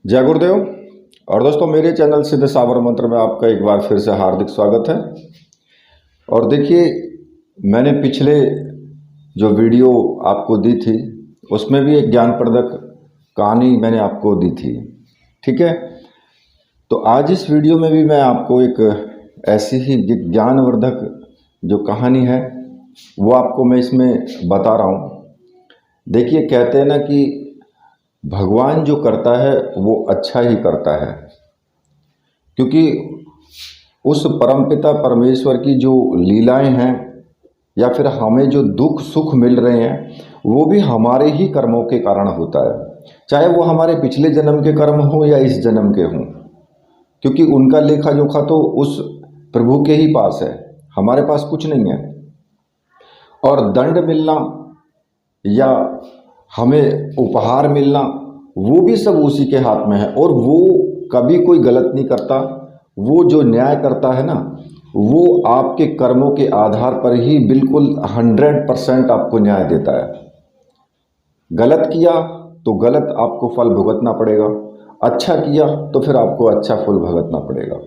जय गुरुदेव। और दोस्तों, मेरे चैनल सिद्ध साबर मंत्र में आपका एक बार फिर से हार्दिक स्वागत है। और देखिए, मैंने पिछले जो वीडियो आपको दी थी उसमें भी एक ज्ञानप्रदक कहानी मैंने आपको दी थी, ठीक है। तो आज इस वीडियो में भी मैं आपको एक ऐसी ही ज्ञानवर्धक जो कहानी है वो आपको मैं इसमें बता रहा हूँ। देखिए, कहते हैं ना कि भगवान जो करता है वो अच्छा ही करता है, क्योंकि उस परमपिता परमेश्वर की जो लीलाएं हैं या फिर हमें जो दुख सुख मिल रहे हैं वो भी हमारे ही कर्मों के कारण होता है, चाहे वो हमारे पिछले जन्म के कर्म हो या इस जन्म के हों, क्योंकि उनका लेखा जोखा तो उस प्रभु के ही पास है, हमारे पास कुछ नहीं है। और दंड मिलना या हमें उपहार मिलना वो भी सब उसी के हाथ में है, और वो कभी कोई गलत नहीं करता। वो जो न्याय करता है ना, वो आपके कर्मों के आधार पर ही बिल्कुल 100% आपको न्याय देता है। गलत किया तो गलत आपको फल भुगतना पड़ेगा, अच्छा किया तो फिर आपको अच्छा फल भुगतना पड़ेगा।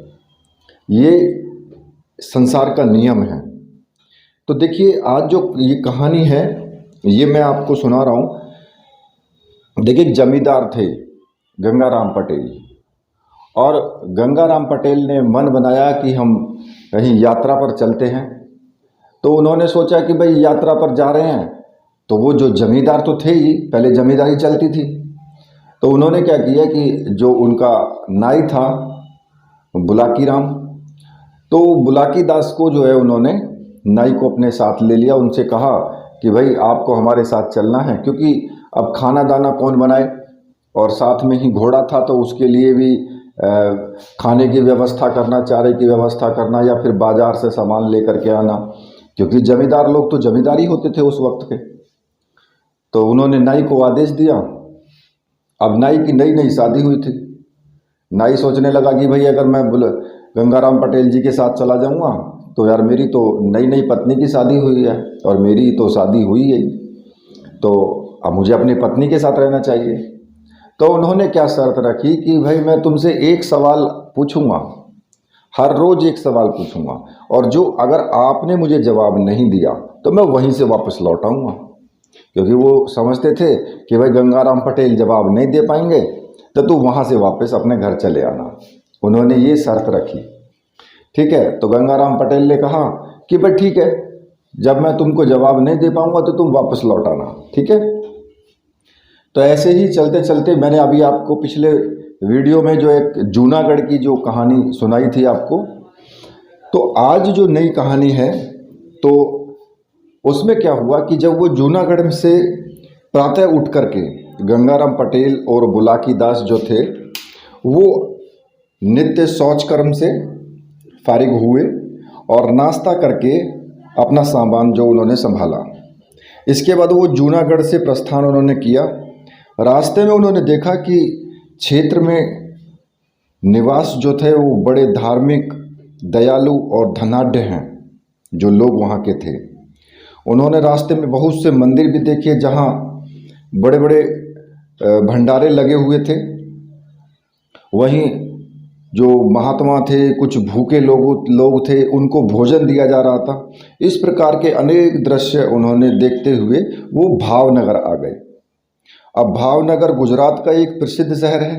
ये संसार का नियम है। तो देखिए, आज जो ये कहानी है ये मैं आपको सुना रहा हूँ। देखिए, एक जमींदार थे गंगाराम पटेल, और गंगाराम पटेल ने मन बनाया कि हम कहीं यात्रा पर चलते हैं। तो उन्होंने सोचा कि भाई यात्रा पर जा रहे हैं, तो वो जो जमींदार तो थे ही, पहले जमींदारी चलती थी। तो उन्होंने क्या किया कि जो उनका नाई था बुलाकी राम, तो बुलाकी दास को जो है उन्होंने नाई को अपने साथ ले लिया। उनसे कहा कि भाई आपको हमारे साथ चलना है, क्योंकि अब खाना दाना कौन बनाए, और साथ में ही घोड़ा था तो उसके लिए भी खाने की व्यवस्था करना, चारे की व्यवस्था करना, या फिर बाजार से सामान लेकर के आना, क्योंकि जमींदार लोग तो जमींदारी होते थे उस वक्त के। तो उन्होंने नाई को आदेश दिया। अब नाई की नई नई शादी हुई थी। नाई सोचने लगा कि भाई अगर मैं गंगाराम पटेल जी के साथ चला जाऊंगा तो यार मेरी तो नई नई पत्नी की शादी हुई है और मेरी तो शादी हुई है, तो अब मुझे अपनी पत्नी के साथ रहना चाहिए। तो उन्होंने क्या शर्त रखी कि भाई मैं तुमसे एक सवाल पूछूंगा, हर रोज एक सवाल पूछूंगा, और जो अगर आपने मुझे जवाब नहीं दिया तो मैं वहीं से वापस लौट आऊंगा। क्योंकि वो समझते थे कि भाई गंगाराम पटेल जवाब नहीं दे पाएंगे तो तू वहाँ से वापस अपने घर चले आना। उन्होंने ये शर्त रखी, ठीक है। तो गंगाराम पटेल ने कहा कि भाई ठीक है, जब मैं तुमको जवाब नहीं दे पाऊंगा तो तुम वापस लौट आना, ठीक है। तो ऐसे ही चलते चलते मैंने अभी आपको पिछले वीडियो में जो एक जूनागढ़ की जो कहानी सुनाई थी आपको, तो आज जो नई कहानी है तो उसमें क्या हुआ कि जब वो जूनागढ़ से प्रातः उठ करके गंगाराम पटेल और बुलाकी दास जो थे वो नित्य शौच कर्म से फारिग हुए और नाश्ता करके अपना सामान जो उन्होंने संभाला। इसके बाद वो जूनागढ़ से प्रस्थान उन्होंने किया। रास्ते में उन्होंने देखा कि क्षेत्र में निवास जो थे वो बड़े धार्मिक, दयालु और धनाढ्य हैं जो लोग वहाँ के थे। उन्होंने रास्ते में बहुत से मंदिर भी देखे जहाँ बड़े बड़े भंडारे लगे हुए थे। वहीं जो महात्मा थे, कुछ भूखे लोग थे, उनको भोजन दिया जा रहा था। इस प्रकार के अनेक दृश्य उन्होंने देखते हुए वो भावनगर आ गए। अब भावनगर गुजरात का एक प्रसिद्ध शहर है।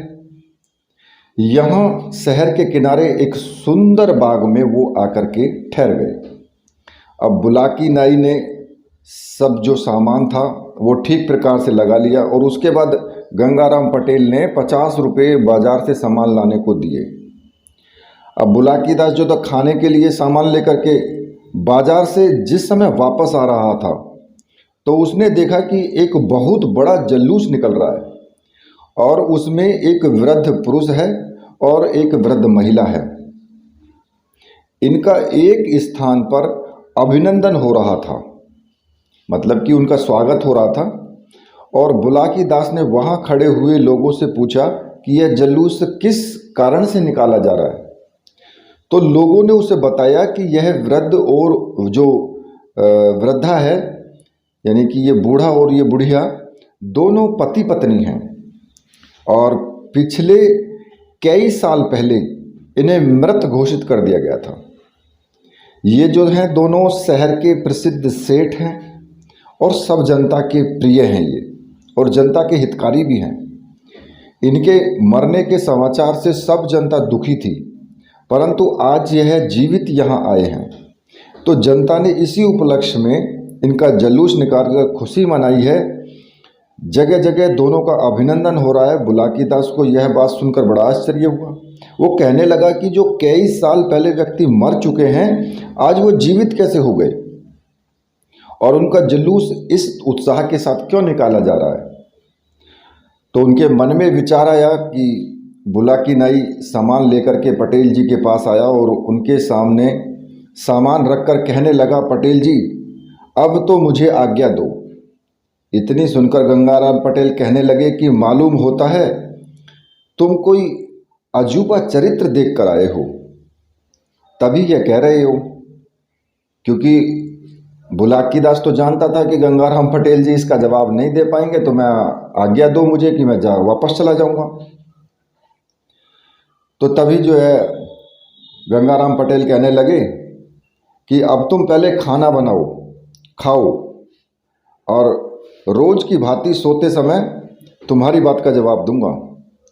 यहाँ शहर के किनारे एक सुंदर बाग में वो आकर के ठहर गए। अब बुलाकी नाई ने सब जो सामान था वो ठीक प्रकार से लगा लिया, और उसके बाद गंगाराम पटेल ने 50 रुपये बाजार से सामान लाने को दिए। अब बुलाकी दास जो था खाने के लिए सामान लेकर के बाजार से जिस समय वापस आ रहा था तो उसने देखा कि एक बहुत बड़ा जल्लूस निकल रहा है, और उसमें एक वृद्ध पुरुष है और एक वृद्ध महिला है। इनका एक स्थान पर अभिनंदन हो रहा था, मतलब कि उनका स्वागत हो रहा था। और बुलाकी दास ने वहाँ खड़े हुए लोगों से पूछा कि यह जल्लूस किस कारण से निकाला जा रहा है। तो लोगों ने उसे बताया कि यह वृद्ध और जो वृद्धा है, यानी कि ये बूढ़ा और ये बुढ़िया दोनों पति पत्नी हैं, और पिछले कई साल पहले इन्हें मृत घोषित कर दिया गया था। ये जो हैं दोनों शहर के प्रसिद्ध सेठ हैं और सब जनता के प्रिय हैं ये, और जनता के हितकारी भी हैं। इनके मरने के समाचार से सब जनता दुखी थी, परंतु आज यह जीवित यहाँ आए हैं तो जनता ने इसी उपलक्ष्य में इनका जुलूस निकालकर खुशी मनाई है। जगह जगह दोनों का अभिनंदन हो रहा है। बुलाकी दास को यह बात सुनकर बड़ा आश्चर्य हुआ। वो कहने लगा कि जो कई साल पहले व्यक्ति मर चुके हैं आज वो जीवित कैसे हो गए, और उनका जुलूस इस उत्साह के साथ क्यों निकाला जा रहा है। तो उनके मन में विचार आया कि बुलाकी नाई सामान लेकर के पटेल जी के पास आया और उनके सामने सामान रखकर कहने लगा, पटेल जी अब तो मुझे आज्ञा दो। इतनी सुनकर गंगाराम पटेल कहने लगे कि मालूम होता है तुम कोई अजूबा चरित्र देख कर आए हो, तभी यह कह रहे हो। क्योंकि बुलाकी दास तो जानता था कि गंगाराम पटेल जी इसका जवाब नहीं दे पाएंगे, तो मैं आज्ञा दो मुझे कि मैं वापस चला जाऊंगा। तो तभी जो है गंगाराम पटेल कहने लगे कि अब तुम पहले खाना बनाओ, खाओ, और रोज की भांति सोते समय तुम्हारी बात का जवाब दूंगा।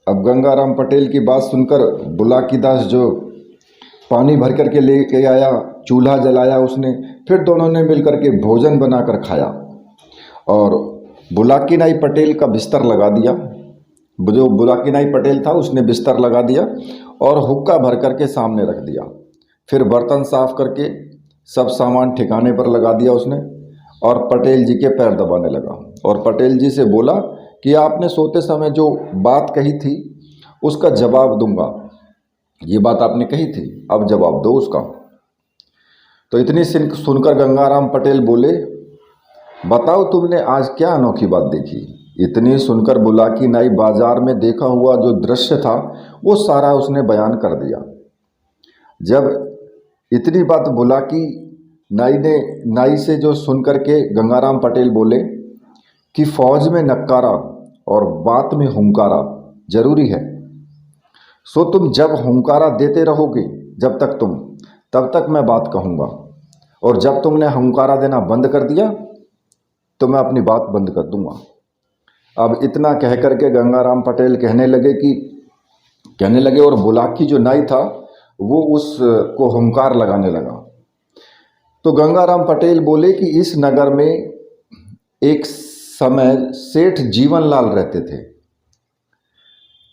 अब गंगाराम पटेल की बात सुनकर बुलाकी दास जो पानी भर करके लेके आया, चूल्हा जलाया उसने, फिर दोनों ने मिलकर के भोजन बनाकर खाया और बुलाकी नाई पटेल का बिस्तर लगा दिया। जो बुलाकी नाई पटेल था उसने बिस्तर लगा दिया और हुक्का भर करके सामने रख दिया। फिर बर्तन साफ करके सब सामान ठिकाने पर लगा दिया उसने, और पटेल जी के पैर दबाने लगा और पटेल जी से बोला कि आपने सोते समय जो बात कही थी उसका जवाब दूंगा। ये बात आपने कही थी, अब जवाब दो उसका। तो इतनी सुनकर गंगाराम पटेल बोले, बताओ तुमने आज क्या अनोखी बात देखी। इतनी सुनकर बुलाकी नाई बाजार में देखा हुआ जो दृश्य था वो सारा उसने बयान कर दिया। जब इतनी बात बुलाकी नाई से जो सुन करके गंगाराम पटेल बोले कि फौज में नक्कारा और बात में हुंकारा जरूरी है, सो तुम जब हुंकारा देते रहोगे तब तक मैं बात कहूँगा, और जब तुमने हुंकारा देना बंद कर दिया तो मैं अपनी बात बंद कर दूंगा। अब इतना कह करके गंगाराम पटेल कहने लगे और बुलाकी जो नाई था वो उसको हुंकार लगाने लगा। तो गंगाराम पटेल बोले कि इस नगर में एक समय सेठ जीवनलाल रहते थे।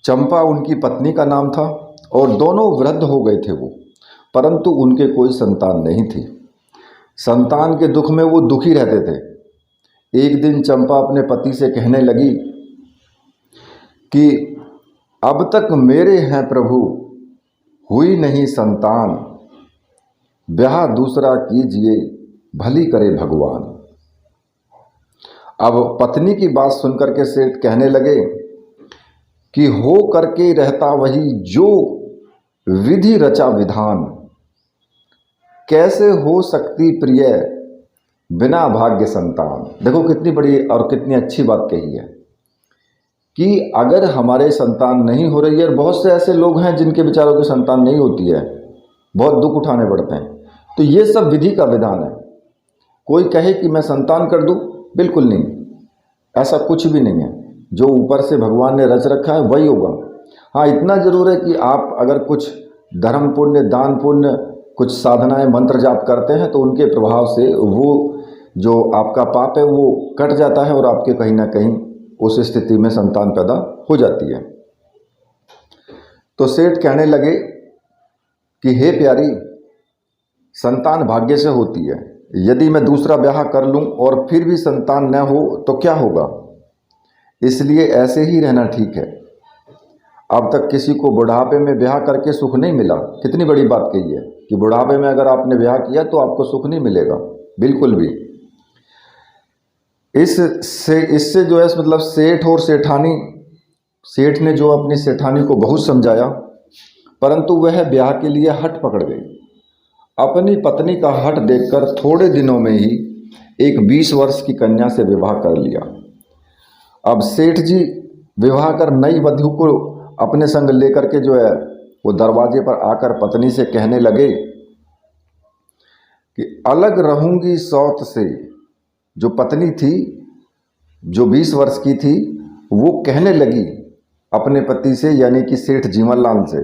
चंपा उनकी पत्नी का नाम था और दोनों वृद्ध हो गए थे वो, परंतु उनके कोई संतान नहीं थी। संतान के दुख में वो दुखी रहते थे। एक दिन चंपा अपने पति से कहने लगी कि अब तक मेरे हैं प्रभु हुई नहीं संतान, ब्याह दूसरा कीजिए भली करे भगवान। अब पत्नी की बात सुनकर के सेठ कहने लगे कि हो करके रहता वही जो विधि रचा विधान, कैसे हो सकती प्रिय बिना भाग्य संतान। देखो कितनी बड़ी और कितनी अच्छी बात कही है कि अगर हमारे संतान नहीं हो रही है, और बहुत से ऐसे लोग हैं जिनके बेचारों की संतान नहीं होती है, बहुत दुख उठाने पड़ते हैं, तो ये सब विधि का विधान है। कोई कहे कि मैं संतान कर दूं, बिल्कुल नहीं, ऐसा कुछ भी नहीं है। जो ऊपर से भगवान ने रच रखा है वही होगा। हाँ, इतना जरूर है कि आप अगर कुछ धर्म पुण्य, दान पुण्य, कुछ साधनाएं, मंत्र जाप करते हैं तो उनके प्रभाव से वो जो आपका पाप है वो कट जाता है और आपके कहीं ना कहीं उस स्थिति में संतान पैदा हो जाती है। तो सेठ कहने लगे कि हे प्यारी, संतान भाग्य से होती है। यदि मैं दूसरा ब्याह कर लूं और फिर भी संतान न हो तो क्या होगा, इसलिए ऐसे ही रहना ठीक है। अब तक किसी को बुढ़ापे में ब्याह करके सुख नहीं मिला। कितनी बड़ी बात कही है कि बुढ़ापे में अगर आपने ब्याह किया तो आपको सुख नहीं मिलेगा बिल्कुल भी। इससे जो है मतलब सेठ और सेठानी, सेठ ने जो अपनी सेठानी को बहुत समझाया, परंतु वह ब्याह के लिए हट पकड़ गई। अपनी पत्नी का हट देखकर थोड़े दिनों में ही एक 20 वर्ष की कन्या से विवाह कर लिया। अब सेठ जी विवाह कर नई वधू को अपने संग लेकर के जो है वो दरवाजे पर आकर पत्नी से कहने लगे कि अलग रहूंगी सौत से। जो पत्नी थी, जो 20 वर्ष की थी, वो कहने लगी अपने पति से यानी कि सेठ जीवनलाल से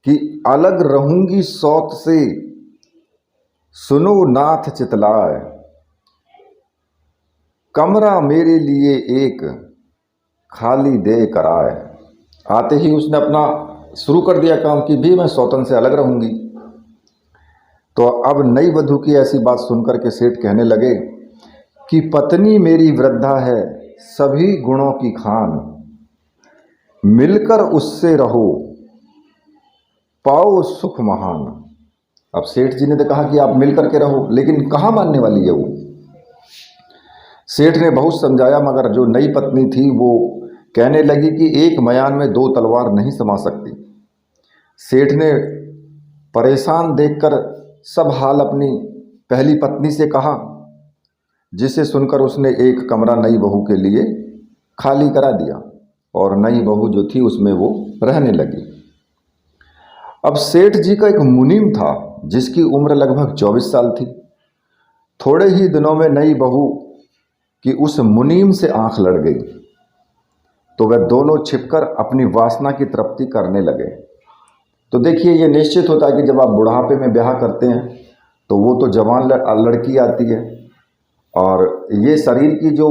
कि अलग रहूंगी सौत से, सुनो नाथ चितलाए, कमरा मेरे लिए एक खाली दे कराए। आते ही उसने अपना शुरू कर दिया काम कि भी मैं सौतन से अलग रहूंगी। तो अब नई वधू की ऐसी बात सुनकर के सेठ कहने लगे कि पत्नी मेरी वृद्धा है, सभी गुणों की खान, मिलकर उससे रहो, पाओ सुख महान। अब सेठ जी ने तो कहा कि आप मिलकर के रहो, लेकिन कहाँ मानने वाली है वो। सेठ ने बहुत समझाया, मगर जो नई पत्नी थी वो कहने लगी कि एक मयान में 2 तलवार नहीं समा सकती। सेठ ने परेशान देखकर सब हाल अपनी पहली पत्नी से कहा, जिसे सुनकर उसने एक कमरा नई बहू के लिए खाली करा दिया और नई बहू जो थी उसमें वो रहने लगी। अब सेठ जी का एक मुनीम था जिसकी उम्र लगभग 24 साल थी। थोड़े ही दिनों में नई बहू की उस मुनीम से आंख लड़ गई, तो वह दोनों छिपकर अपनी वासना की तृप्ति करने लगे। तो देखिए, ये निश्चित होता है कि जब आप बुढ़ापे में ब्याह करते हैं तो वो तो जवान लड़की आती है, और ये शरीर की जो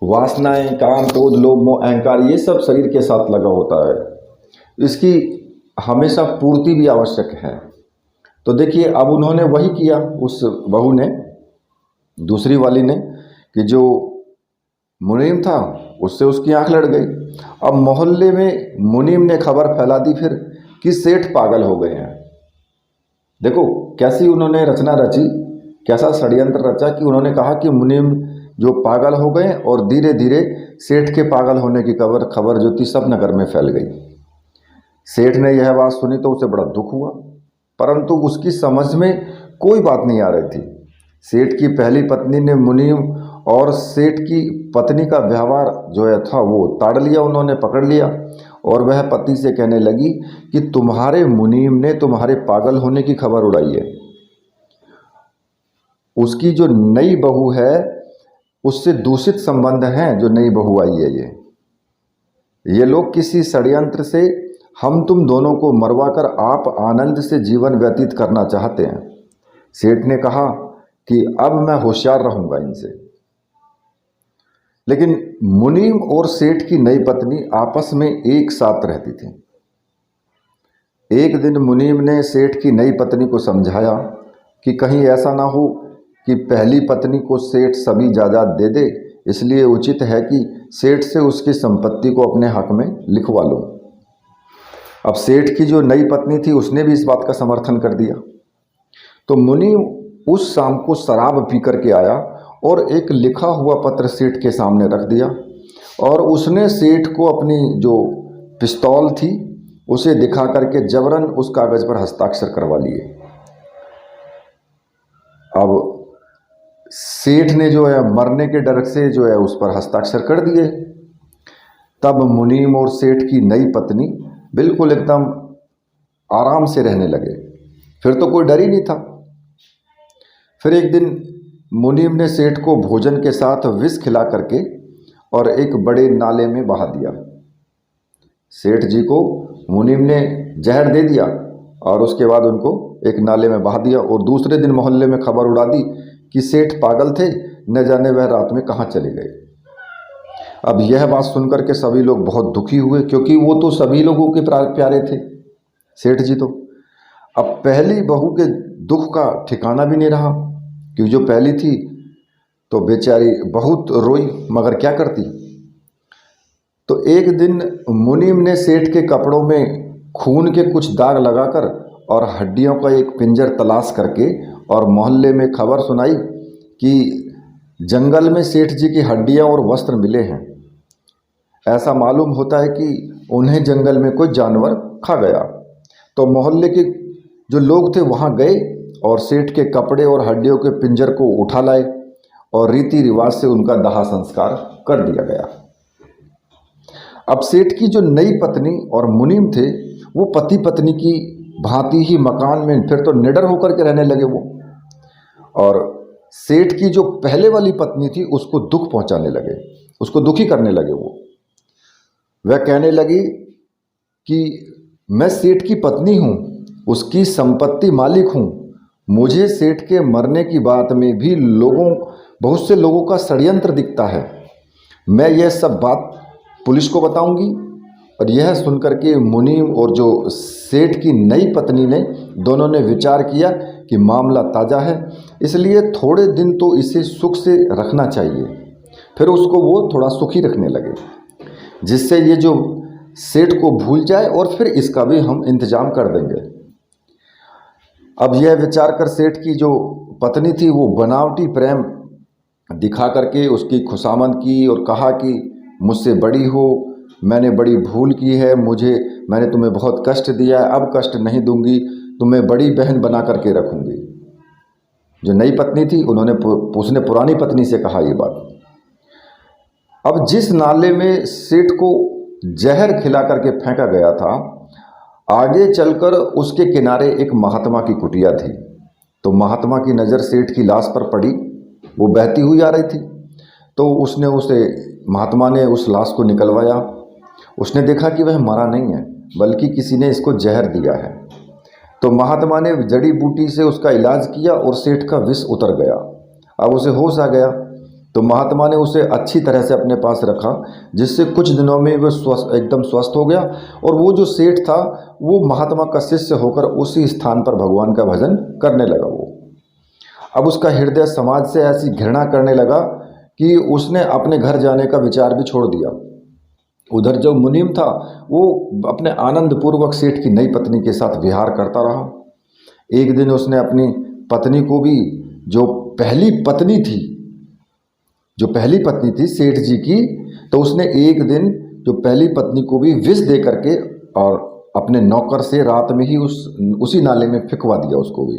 वासनाएं, काम, क्रोध, लोभ, मोह, अहंकार, ये सब शरीर के साथ लगा होता है। इसकी हमेशा पूर्ति भी आवश्यक है। तो देखिए, अब उन्होंने वही किया, उस बहू ने, दूसरी वाली ने, कि जो मुनीम था उससे उसकी आंख लड़ गई। अब मोहल्ले में मुनीम ने खबर फैला दी फिर कि सेठ पागल हो गए हैं। देखो कैसी उन्होंने रचना रची, कैसा षड्यंत्र रचा कि उन्होंने कहा कि मुनीम जो पागल हो गए, और धीरे धीरे सेठ के पागल होने की खबर जो थी सब नगर में फैल गई। सेठ ने यह बात सुनी तो उसे बड़ा दुख हुआ, परंतु उसकी समझ में कोई बात नहीं आ रही थी। सेठ की पहली पत्नी ने मुनीम और सेठ की पत्नी का व्यवहार जो है था वो ताड़ लिया, उन्होंने पकड़ लिया, और वह पति से कहने लगी कि तुम्हारे मुनीम ने तुम्हारे पागल होने की खबर उड़ाई है। उसकी जो नई बहू है उससे दूषित संबंध हैं, जो नई बहू आई है ये लोग किसी षड्यंत्र से हम तुम दोनों को मरवाकर आप आनंद से जीवन व्यतीत करना चाहते हैं। सेठ ने कहा कि अब मैं होशियार रहूंगा इनसे। लेकिन मुनीम और सेठ की नई पत्नी आपस में एक साथ रहती थी। एक दिन मुनीम ने सेठ की नई पत्नी को समझाया कि कहीं ऐसा ना हो कि पहली पत्नी को सेठ सभी जायदाद दे दे, इसलिए उचित है कि सेठ से उसकी संपत्ति को अपने हक में लिखवा लो। अब सेठ की जो नई पत्नी थी उसने भी इस बात का समर्थन कर दिया। तो मुनीम उस शाम को शराब पी करके आया और एक लिखा हुआ पत्र सेठ के सामने रख दिया, और उसने सेठ को अपनी जो पिस्तौल थी उसे दिखा करके जबरन उस कागज पर हस्ताक्षर करवा लिए। अब सेठ ने जो है मरने के डर से जो है उस पर हस्ताक्षर कर दिए। तब मुनीम और सेठ की नई पत्नी बिल्कुल एकदम आराम से रहने लगे, फिर तो कोई डर ही नहीं था। फिर एक दिन मुनीम ने सेठ को भोजन के साथ विष खिला करके और एक बड़े नाले में बहा दिया। सेठ जी को मुनीम ने जहर दे दिया और उसके बाद उनको एक नाले में बहा दिया, और दूसरे दिन मोहल्ले में खबर उड़ा दी कि सेठ पागल थे, न जाने वह रात में कहाँ चले गए। अब यह बात सुनकर के सभी लोग बहुत दुखी हुए, क्योंकि वो तो सभी लोगों के प्यारे थे सेठ जी। तो अब पहली बहू के दुख का ठिकाना भी नहीं रहा, क्योंकि जो पहली थी तो बेचारी बहुत रोई, मगर क्या करती। तो एक दिन मुनीम ने सेठ के कपड़ों में खून के कुछ दाग लगाकर और हड्डियों का एक पिंजर तलाश करके और मोहल्ले में खबर सुनाई कि जंगल में सेठ जी की हड्डियां और वस्त्र मिले हैं। ऐसा मालूम होता है कि उन्हें जंगल में कोई जानवर खा गया। तो मोहल्ले के जो लोग थे वहां गए और सेठ के कपड़े और हड्डियों के पिंजर को उठा लाए, और रीति रिवाज से उनका दाह संस्कार कर दिया गया। अब सेठ की जो नई पत्नी और मुनीम थे वो पति पत्नी की भांति ही मकान में फिर तो निडर होकर के रहने लगे वो। और सेठ की जो पहले वाली पत्नी थी उसको दुख पहुंचाने लगे, उसको दुखी करने लगे वो। वह कहने लगी कि मैं सेठ की पत्नी हूँ, उसकी संपत्ति मालिक हूँ, मुझे सेठ के मरने की बात में भी बहुत से लोगों का षड्यंत्र दिखता है। मैं यह सब बात पुलिस को बताऊंगी। और यह सुनकर के मुनीम और जो सेठ की नई पत्नी ने दोनों ने विचार किया कि मामला ताज़ा है, इसलिए थोड़े दिन तो इसे सुख से रखना चाहिए। फिर उसको वो थोड़ा सुखी रखने लगे जिससे ये जो सेठ को भूल जाए और फिर इसका भी हम इंतजाम कर देंगे। अब यह विचार कर सेठ की जो पत्नी थी वो बनावटी प्रेम दिखा करके उसकी खुशामद की और कहा कि मुझसे बड़ी हो, मैंने बड़ी भूल की है, मैंने तुम्हें बहुत कष्ट दिया है, अब कष्ट नहीं दूंगी, तुम्हें बड़ी बहन बना करके रखूंगी। जो नई पत्नी थी उसने पुरानी पत्नी से कहा ये बात। अब जिस नाले में सेठ को जहर खिला करके फेंका गया था, आगे चलकर उसके किनारे एक महात्मा की कुटिया थी। तो महात्मा की नज़र सेठ की लाश पर पड़ी, वो बहती हुई आ रही थी। तो महात्मा ने उस लाश को निकलवाया। उसने देखा कि वह मरा नहीं है बल्कि किसी ने इसको जहर दिया है। तो महात्मा ने जड़ी बूटी से उसका इलाज किया और सेठ का विष उतर गया। अब उसे होश आ गया। तो महात्मा ने उसे अच्छी तरह से अपने पास रखा, जिससे कुछ दिनों में वह एकदम स्वस्थ हो गया। और वो जो सेठ था वो महात्मा का शिष्य होकर उसी स्थान पर भगवान का भजन करने लगा। वो अब उसका हृदय समाज से ऐसी घृणा करने लगा कि उसने अपने घर जाने का विचार भी छोड़ दिया। उधर जो मुनीम था वो अपने आनंद पूर्वक सेठ की नई पत्नी के साथ विहार करता रहा। एक दिन उसने अपनी पत्नी को भी, जो पहली पत्नी थी सेठ जी की, तो उसने एक दिन जो पहली पत्नी को भी विष दे करके और अपने नौकर से रात में ही उसी नाले में फेंकवा दिया उसको भी।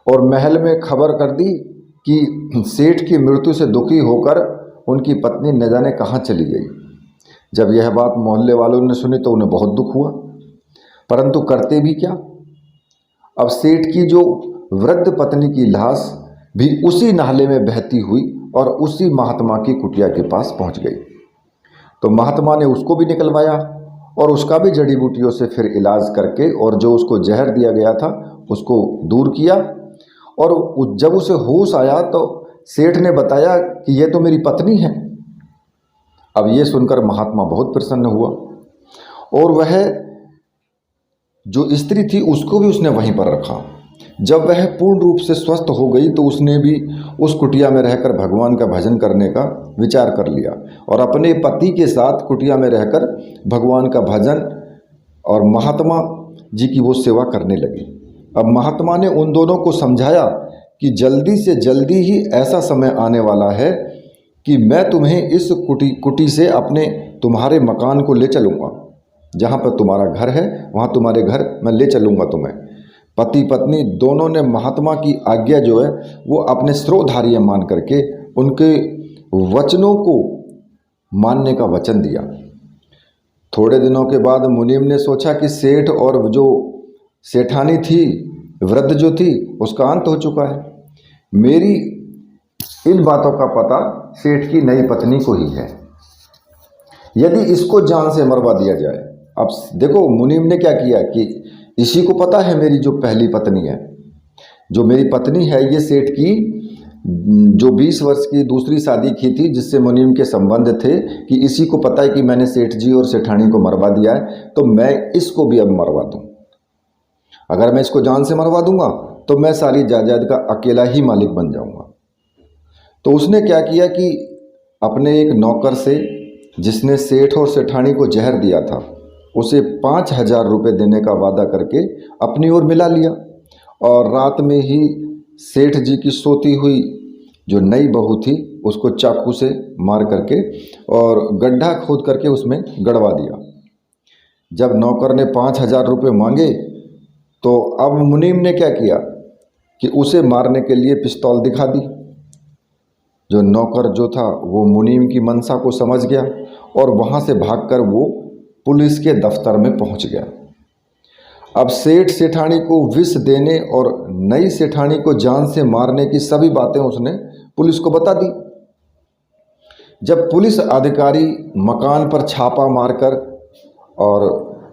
और महल में खबर कर दी कि सेठ की मृत्यु से दुखी होकर उनकी पत्नी न जाने कहाँ चली गई। जब यह बात मोहल्ले वालों ने सुनी तो उन्हें बहुत दुख हुआ, परंतु करते भी क्या। अब सेठ की जो वृद्ध पत्नी की लाश भी उसी नाले में बहती हुई और उसी महात्मा की कुटिया के पास पहुंच गई। तो महात्मा ने उसको भी निकलवाया और उसका भी जड़ी बूटियों से फिर इलाज करके और जो उसको जहर दिया गया था उसको दूर किया। और जब उसे होश आया तो सेठ ने बताया कि यह तो मेरी पत्नी है। अब ये सुनकर महात्मा बहुत प्रसन्न हुआ और वह जो स्त्री थी उसको भी उसने वहीं पर रखा। जब वह पूर्ण रूप से स्वस्थ हो गई तो उसने भी उस कुटिया में रहकर भगवान का भजन करने का विचार कर लिया और अपने पति के साथ कुटिया में रहकर भगवान का भजन और महात्मा जी की वो सेवा करने लगी। अब महात्मा ने उन दोनों को समझाया कि जल्दी से जल्दी ही ऐसा समय आने वाला है कि मैं तुम्हें इस कुटी से तुम्हारे मकान को ले चलूँगा, जहाँ पर तुम्हारा घर है वहाँ तुम्हारे घर मैं ले चलूँगा तुम्हें। पति पत्नी दोनों ने महात्मा की आज्ञा जो है वो अपने स्रोधार्य मान करके उनके वचनों को मानने का वचन दिया। थोड़े दिनों के बाद मुनीम ने सोचा कि सेठ और जो सेठानी थी, वृद्ध जो थी, उसका अंत हो चुका है। मेरी इन बातों का पता सेठ की नई पत्नी को ही है। यदि इसको जान से मरवा दिया जाए। अब देखो मुनीम ने क्या किया कि इसी को पता है मेरी जो पहली पत्नी है, जो मेरी पत्नी है, ये सेठ की जो 20 वर्ष की दूसरी शादी की थी जिससे मुनीम के संबंध थे, कि इसी को पता है कि मैंने सेठ जी और सेठानी को मरवा दिया है, तो मैं इसको भी अब मरवा दूं। अगर मैं इसको जान से मरवा दूंगा तो मैं सारी जायदाद का अकेला ही मालिक बन जाऊंगा। तो उसने क्या किया कि अपने एक नौकर से, जिसने सेठ और सेठानी को जहर दिया था, उसे 5,000 रुपये देने का वादा करके अपनी ओर मिला लिया और रात में ही सेठ जी की सोती हुई जो नई बहू थी उसको चाकू से मार करके और गड्ढा खोद करके उसमें गड़वा दिया। जब नौकर ने 5,000 रुपये मांगे तो अब मुनीम ने क्या किया कि उसे मारने के लिए पिस्तौल दिखा दी। जो नौकर जो था वो मुनीम की मनसा को समझ गया और वहाँ से भागकर वो पुलिस के दफ्तर में पहुँच गया। अब सेठ सेठानी को विष देने और नई सेठानी को जान से मारने की सभी बातें उसने पुलिस को बता दी। जब पुलिस अधिकारी मकान पर छापा मारकर और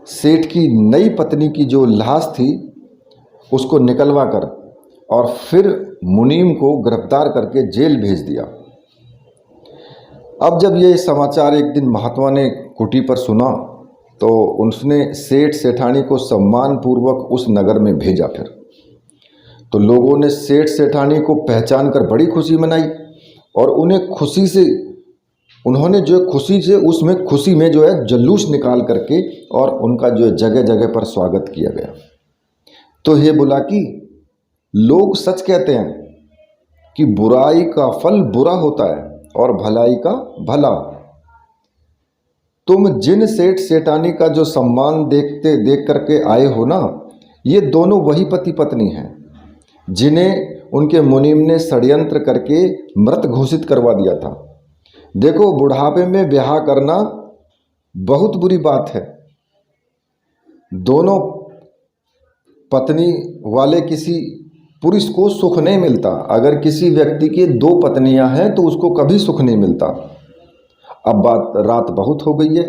सेठ की नई पत्नी की जो लाश थी उसको निकलवा कर और फिर मुनीम को गिरफ्तार करके जेल भेज दिया। अब जब ये समाचार एक दिन महात्मा ने कुटी पर सुना तो उसने सेठ सेठानी को सम्मानपूर्वक उस नगर में भेजा। फिर तो लोगों ने सेठ सेठानी को पहचान कर बड़ी खुशी मनाई और उन्होंने जो खुशी में जो है जुलूस निकाल करके और उनका जो है जगह जगह पर स्वागत किया गया। तो ये बोला कि लोग सच कहते हैं कि बुराई का फल बुरा होता है और भलाई का भला। तुम जिन सेठ सेठानी का जो सम्मान देख करके आए हो ना, ये दोनों वही पति पत्नी हैं जिन्हें उनके मुनीम ने षड्यंत्र करके मृत घोषित करवा दिया था। देखो, बुढ़ापे में ब्याह करना बहुत बुरी बात है। दोनों पत्नी वाले किसी पुरुष को सुख नहीं मिलता। अगर किसी व्यक्ति के 2 पत्नियां हैं तो उसको कभी सुख नहीं मिलता। अब रात बहुत हो गई है,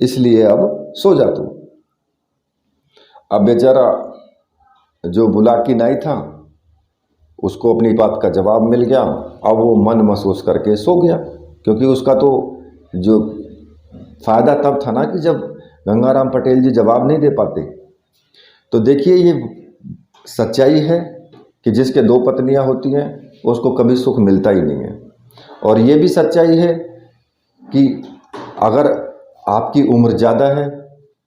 इसलिए अब सो जा तू। अब बेचारा जो बुलाकी नाई था उसको अपनी बात का जवाब मिल गया। अब वो मन महसूस करके सो गया, क्योंकि उसका तो जो फ़ायदा तब था ना कि जब गंगाराम पटेल जी जवाब नहीं दे पाते। तो देखिए, ये सच्चाई है कि जिसके 2 पत्नियां होती हैं उसको कभी सुख मिलता ही नहीं है। और ये भी सच्चाई है कि अगर आपकी उम्र ज़्यादा है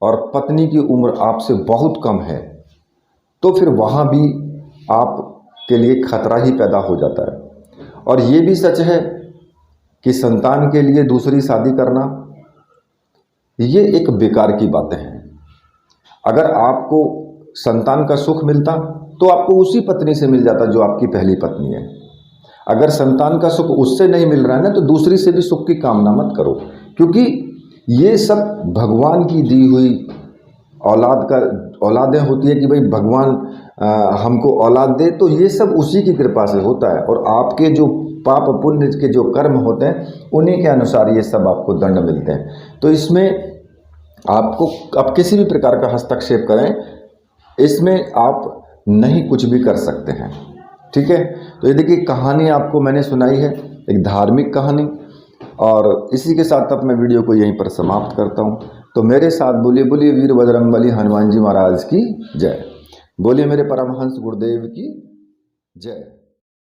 और पत्नी की उम्र आपसे बहुत कम है तो फिर वहाँ भी आपके लिए खतरा ही पैदा हो जाता है। और ये भी सच है कि संतान के लिए दूसरी शादी करना ये एक बेकार की बातें हैं। अगर आपको संतान का सुख मिलता तो आपको उसी पत्नी से मिल जाता जो आपकी पहली पत्नी है। अगर संतान का सुख उससे नहीं मिल रहा है ना, तो दूसरी से भी सुख की कामना मत करो, क्योंकि ये सब भगवान की दी हुई औलादें होती है कि भाई भगवान हमको औलाद दे, तो ये सब उसी की कृपा से होता है। और आपके जो पाप पुण्य के जो कर्म होते हैं उन्हीं के अनुसार ये सब आपको दंड मिलते हैं। तो इसमें आपको अब किसी भी प्रकार का हस्तक्षेप करें, इसमें आप नहीं कुछ भी कर सकते हैं। ठीक है, तो ये देखिए कहानी आपको मैंने सुनाई है, एक धार्मिक कहानी। और इसी के साथ अब मैं वीडियो को यहीं पर समाप्त करता हूँ। तो मेरे साथ बोलिए बोलिए वीर बजरंगबली हनुमान जी महाराज की जय। बोलिए मेरे परमहंस गुरुदेव की जय।